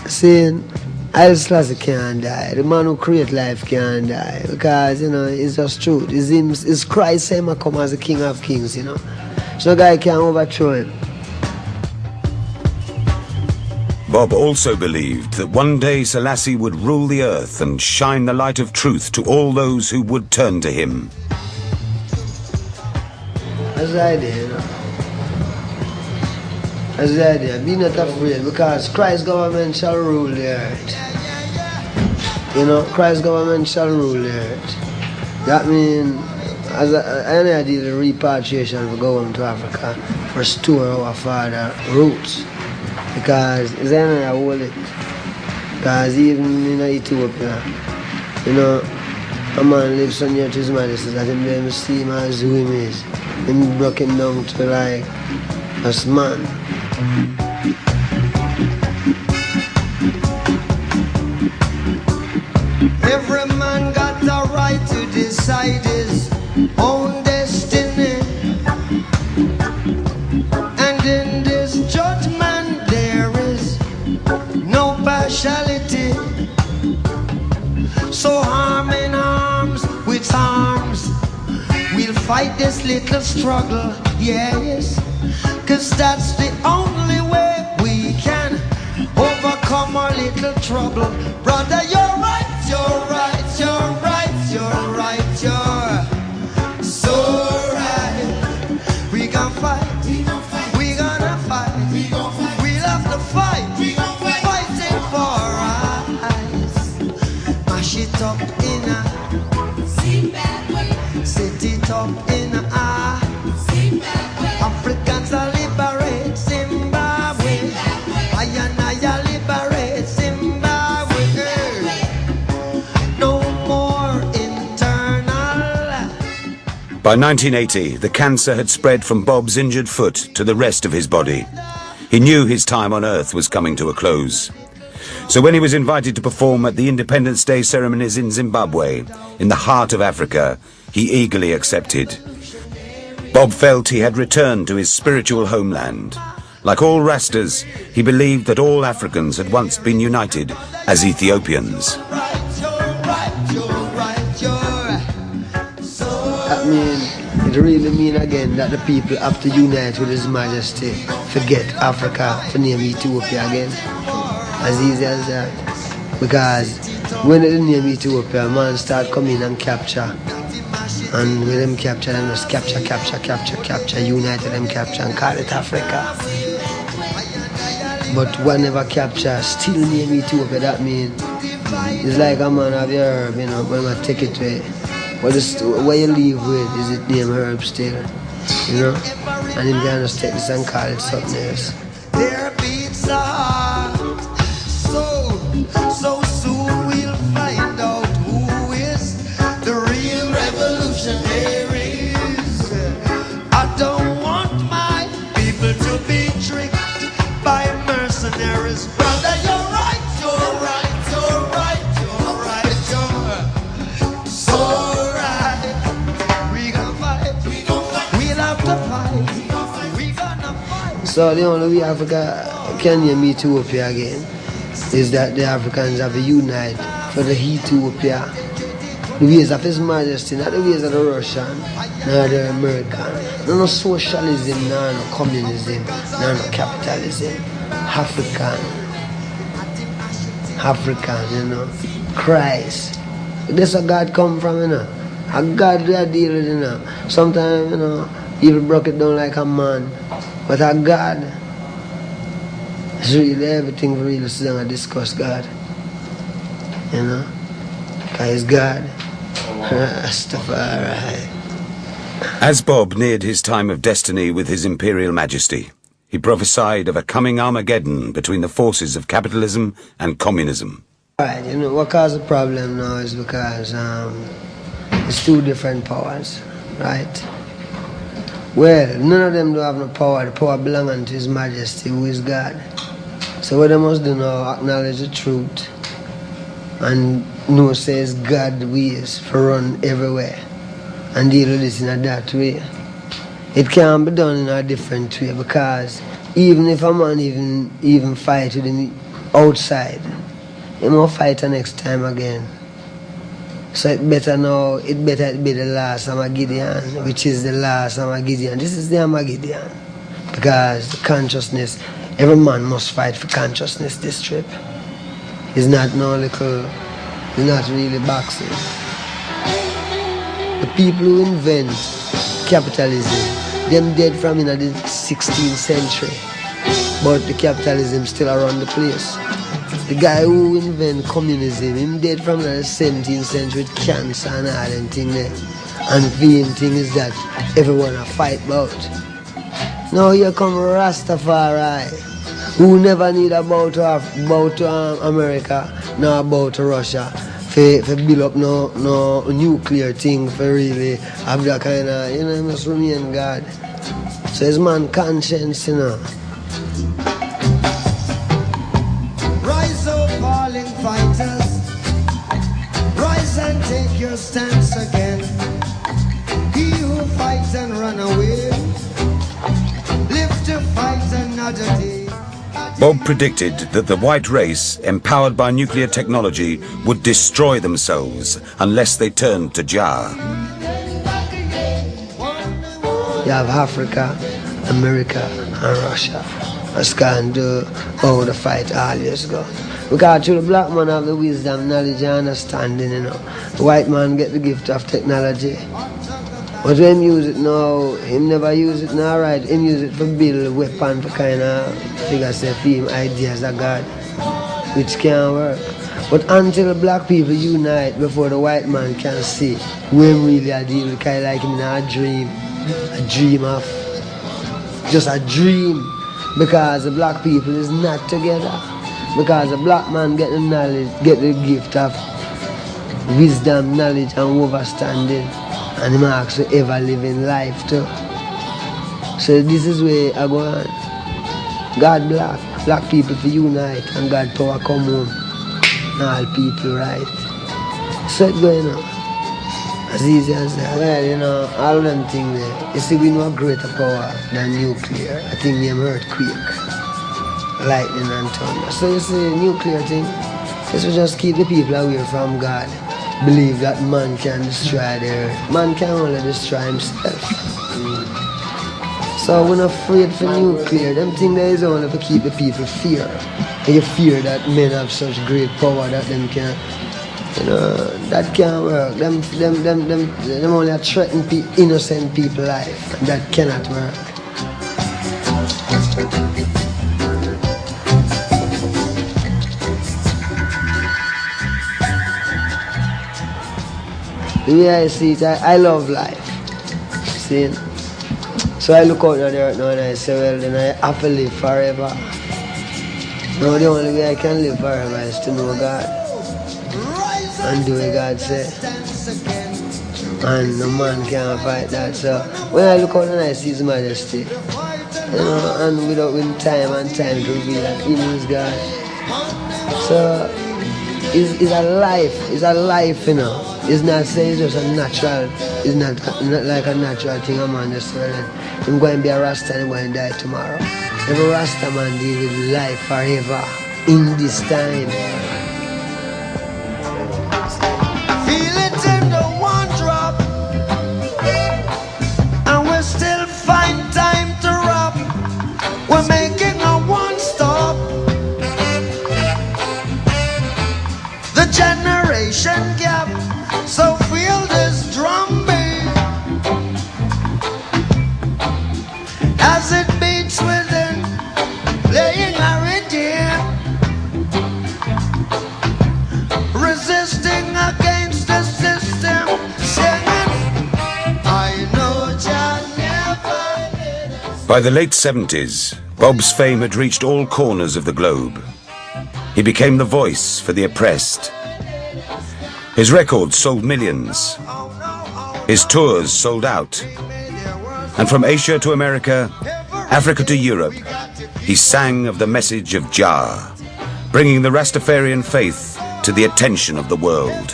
Saying, Haile Selassie can't die. The man who create life can't die. Because, it's just truth. It's Christ him come as the King of Kings, So no guy can overthrow him. Bob also believed that one day Selassie would rule the earth and shine the light of truth to all those who would turn to him. That's the idea, That's the idea. Be not afraid, because Christ's government shall rule the earth. Christ's government shall rule the earth. That means, as I did the repatriation for going to Africa, for restore our father roots. Because it's I hold it. Because even in Ethiopia, a man lives so near to his majesty that him them see him as who him is. Him broke him down to like a man. Every man got the right to decide his own destiny. And in this judgment there is no partiality. So arm in arms with arms, we'll fight this little struggle, yes. 'Cause that's the only way we can overcome our little trouble. Brother, you're right, you're right, you're right, you're right, you're so right. We gon' fight, we gonna fight, we'll have to fight, fighting for our rights. Mash it up in a Zimbabwe, set it up in a Zimbabwe. Africans are liberate Zimbabwe. I liberate Zimbabwe. No more internal. By 1980, the cancer had spread from Bob's injured foot to the rest of his body. He knew his time on Earth was coming to a close. So when he was invited to perform at the Independence Day ceremonies in Zimbabwe, in the heart of Africa, he eagerly accepted. Bob felt he had returned to his spiritual homeland. Like all Rastas, he believed that all Africans had once been united as Ethiopians. That means, it really means again that the people have to unite with His Majesty, forget Africa, to name Ethiopia again. As easy as that. Because when they name Ethiopia, man start coming and capture. And with them capture, them just capture, unite them capture and call it Africa. But whenever capture, still name Ethiopia, that means it's like a man of your herb, when I take it away. What you leave with, is it name herb still, And him can just take this and call it something else. Their beats are so soon we'll find out who is the real revolutionaries. I don't want my people to be tricked by mercenaries. Brother, you're right, you're right, you're right, you're right, you're so right. We gonna fight, we'll have to fight, we gonna fight. So the only way Africa can name Ethiopia again is that the Africans have to unite for the Ethiopia. The ways of His Majesty, not the ways of the Russian, nor the American. No socialism, no communism, no capitalism. African, Christ. This is God come from, A God we are dealing with, Sometimes, people broke it down like a man. But a God, it's really everything for real to sit down and discuss God. Because He's God. Rastafari. As Bob neared his time of destiny with His Imperial Majesty, he prophesied of a coming Armageddon between the forces of capitalism and communism. Right, what caused the problem now is because it's two different powers, right? Well, none of them don't have no power. The power belongs unto His Majesty, who is God. So what they must do now, acknowledge the truth and know says God ways for run everywhere and deal with this in a that way. It can't be done in a different way, because even if a man even fight with him outside. He won't fight the next time again. So it better be the last Armageddon, which is the last Armageddon. This is the Armageddon. Because the consciousness, every man must fight for consciousness this trip. It's not it's not really boxing. The people who invent capitalism, them dead from in the 16th century. But the capitalism still around the place. The guy who invent communism, him dead from the 17th century with cancer and all them thing there. And the main thing is that everyone a fight about. Now here come Rastafari, who never need a bow to America, nor bow to Russia, for build up no nuclear thing, for really have that kind of, he must remain God. So it's man conscience, Rise up, falling fighters. Rise and take your stance again. He who fights and run away, live to fight another day. Bob predicted that the white race, empowered by nuclear technology, would destroy themselves unless they turned to Jah. You have Africa, America, and Russia. That's kind of how the fight all years ago. Because through the black man have the wisdom, knowledge, and understanding, The white man get the gift of technology. But when use it now, him never use it now, right? Him use it for build weapon for kind of figure say him ideas of God, which can't work. But until black people unite before the white man can see who him really a deal with, kind of like him in a dream of, just a dream, because the black people is not together. Because the black man get the knowledge, get the gift of wisdom, knowledge and understanding. And he marks to ever live in life too. So this is where I go on. God black people to unite and God power come home. And all people right. So it's going on. As easy as that. Well, all of them things there. You see, we know a greater power than nuclear. I think them earthquake, lightning and thunder. So you see, nuclear thing, this will just keep the people away from God. Believe that man can destroy the earth. Man can only destroy himself. So we're not afraid for nuclear. Them things there is only to keep the people fear. And you fear that men have such great power that them can, that can't work. Them only threaten innocent people's life. And that cannot work. The way I see it, I love life. See? So I look out at the earth now and I say, well, then I have to live forever. Now the only way I can live forever is to know God and do what God says. And no man can fight that. So when I look out and I see His majesty, and without time to reveal that He is God. So it's a life, It's not saying it's just a natural, it's not like a natural thing a man just saying, I'm going to be a Rasta and I'm going to die tomorrow. Every Rasta man deal with life forever in this time. Feel it in the one drop, and we still find time to rob. We're making a one stop. The generation gap. So feel this drum beat as it beats within, playing a rhythm, resisting against the system, singing, I know Jah never did. By the late 70s, Bob's fame had reached all corners of the globe. He became the voice for the oppressed. His records sold millions. His tours sold out. And from Asia to America, Africa to Europe, he sang of the message of Jah, bringing the Rastafarian faith to the attention of the world.